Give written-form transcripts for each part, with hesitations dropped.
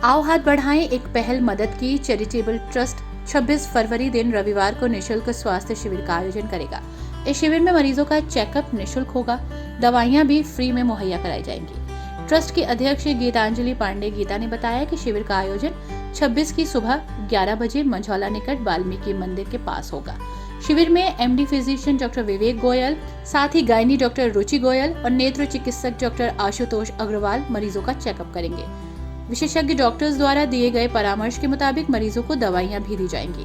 आओ हाथ बढ़ाएं एक पहल मदद की चैरिटेबल ट्रस्ट 26 फरवरी दिन रविवार को निशुल्क स्वास्थ्य शिविर का आयोजन करेगा। इस शिविर में मरीजों का चेकअप निशुल्क होगा, दवाइयां भी फ्री में मुहैया कराई जाएंगी। ट्रस्ट की अध्यक्ष गीतांजलि पांडे गीता ने बताया कि शिविर का आयोजन 26 की सुबह 11 बजे मंझौला निकट वाल्मीकि मंदिर के पास होगा। शिविर में एमडी फिजिशियन डॉक्टर विवेक गोयल, साथ ही गायनी डॉक्टर रुचि गोयल और नेत्र चिकित्सक डॉक्टर आशुतोष अग्रवाल मरीजों का चेकअप करेंगे। विशेषज्ञ डॉक्टर्स द्वारा दिए गए परामर्श के मुताबिक मरीजों को दवाइयां भी दी जाएंगी।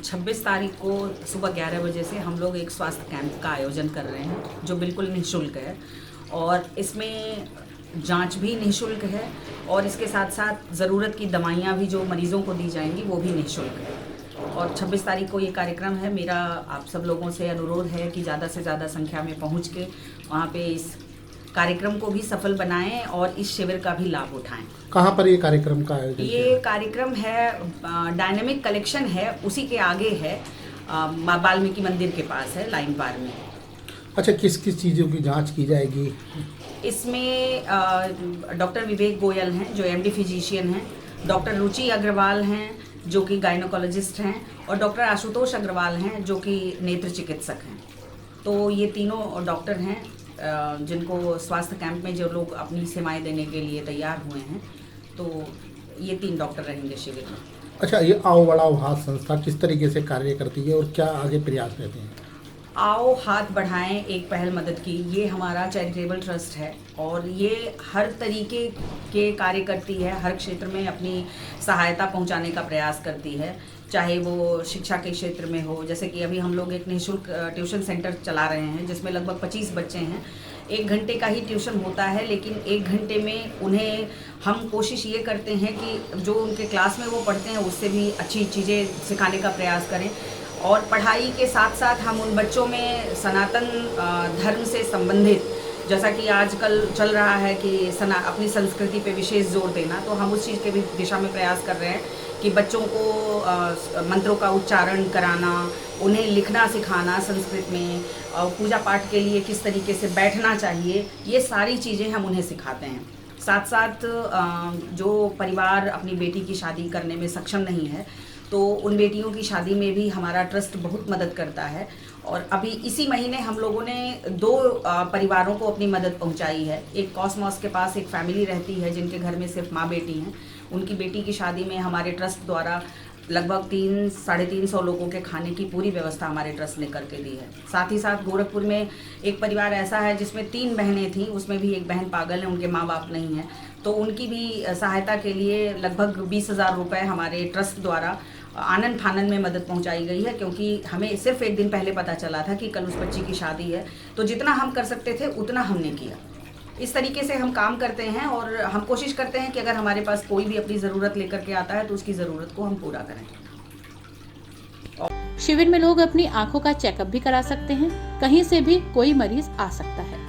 26 तारीख को सुबह 11 बजे से हम लोग एक स्वास्थ्य कैंप का आयोजन कर रहे हैं जो बिल्कुल निःशुल्क है और इसमें जांच भी निःशुल्क है और इसके साथ साथ ज़रूरत की दवाइयां भी जो मरीजों को दी जाएंगी वो भी निःशुल्क है। और 26 तारीख को ये कार्यक्रम है। मेरा आप सब लोगों से अनुरोध है कि ज़्यादा से ज़्यादा संख्या में पहुंच के वहाँ पे इस कार्यक्रम को भी सफल बनाएं और इस शिविर का भी लाभ उठाएं। कहाँ पर ये कार्यक्रम का आयोजन? ये कार्यक्रम है डायनेमिक कलेक्शन है, उसी के आगे है, वाल्मीकि मंदिर के पास है, लाइन बार में। अच्छा, किस किस चीज़ों की जांच की जाएगी? इसमें डॉक्टर विवेक गोयल हैं जो एमडी फिजिशियन हैं, डॉक्टर रुचि अग्रवाल हैं जो कि गायनोकोलॉजिस्ट हैं और डॉक्टर आशुतोष अग्रवाल हैं जो कि नेत्र चिकित्सक हैं। तो ये तीनों डॉक्टर हैं जिनको स्वास्थ्य कैंप में जो लोग अपनी सेवाएं देने के लिए तैयार हुए हैं, तो ये 3 डॉक्टर रहेंगे शिविर में। अच्छा, ये आओ बढ़ाओ हाथ संस्था किस तरीके से कार्य करती है और क्या आगे प्रयास रहते हैं? आओ हाथ बढ़ाएं एक पहल मदद की, ये हमारा चैरिटेबल ट्रस्ट है और ये हर तरीके के कार्य करती है, हर क्षेत्र में अपनी सहायता पहुंचाने का प्रयास करती है, चाहे वो शिक्षा के क्षेत्र में हो। जैसे कि अभी हम लोग एक निःशुल्क ट्यूशन सेंटर चला रहे हैं जिसमें लगभग 25 बच्चे हैं। 1 घंटे का ही ट्यूशन होता है, लेकिन 1 घंटे में उन्हें हम कोशिश ये करते हैं कि जो उनके क्लास में वो पढ़ते हैं उससे भी अच्छी चीज़ें सिखाने का प्रयास करें और पढ़ाई के साथ साथ हम उन बच्चों में सनातन धर्म से संबंधित, जैसा कि आजकल चल रहा है कि अपनी संस्कृति पे विशेष जोर देना, तो हम उस चीज़ के भी दिशा में प्रयास कर रहे हैं कि बच्चों को मंत्रों का उच्चारण कराना, उन्हें लिखना सिखाना संस्कृत में, पूजा पाठ के लिए किस तरीके से बैठना चाहिए, ये सारी चीज़ें हम उन्हें सिखाते हैं। साथ साथ जो परिवार अपनी बेटी की शादी करने में सक्षम नहीं है, तो उन बेटियों की शादी में भी हमारा ट्रस्ट बहुत मदद करता है। और अभी इसी महीने हम लोगों ने 2 परिवारों को अपनी मदद पहुंचाई है। एक कॉस्मॉस के पास एक फैमिली रहती है जिनके घर में सिर्फ माँ बेटी हैं। उनकी बेटी की शादी में हमारे ट्रस्ट द्वारा लगभग 300-350 लोगों के खाने की पूरी व्यवस्था हमारे ट्रस्ट ने करके दी है। साथ ही साथ गोरखपुर में एक परिवार ऐसा है जिसमें 3 बहनें थीं, उसमें भी एक बहन पागल है, उनके माँ बाप नहीं हैं, तो उनकी भी सहायता के लिए लगभग 20,000 रुपये हमारे ट्रस्ट द्वारा आनन फानन में मदद पहुंचाई गई है, क्योंकि हमें सिर्फ 1 दिन पहले पता चला था कि कल उस बच्ची की शादी है, तो जितना हम कर सकते थे उतना हमने किया। इस तरीके से हम काम करते हैं और हम कोशिश करते हैं कि अगर हमारे पास कोई भी अपनी ज़रूरत लेकर के आता है तो उसकी ज़रूरत को हम पूरा करें। शिविर में लोग अपनी आंखों का चेकअप भी करा सकते हैं, कहीं से भी कोई मरीज आ सकता है।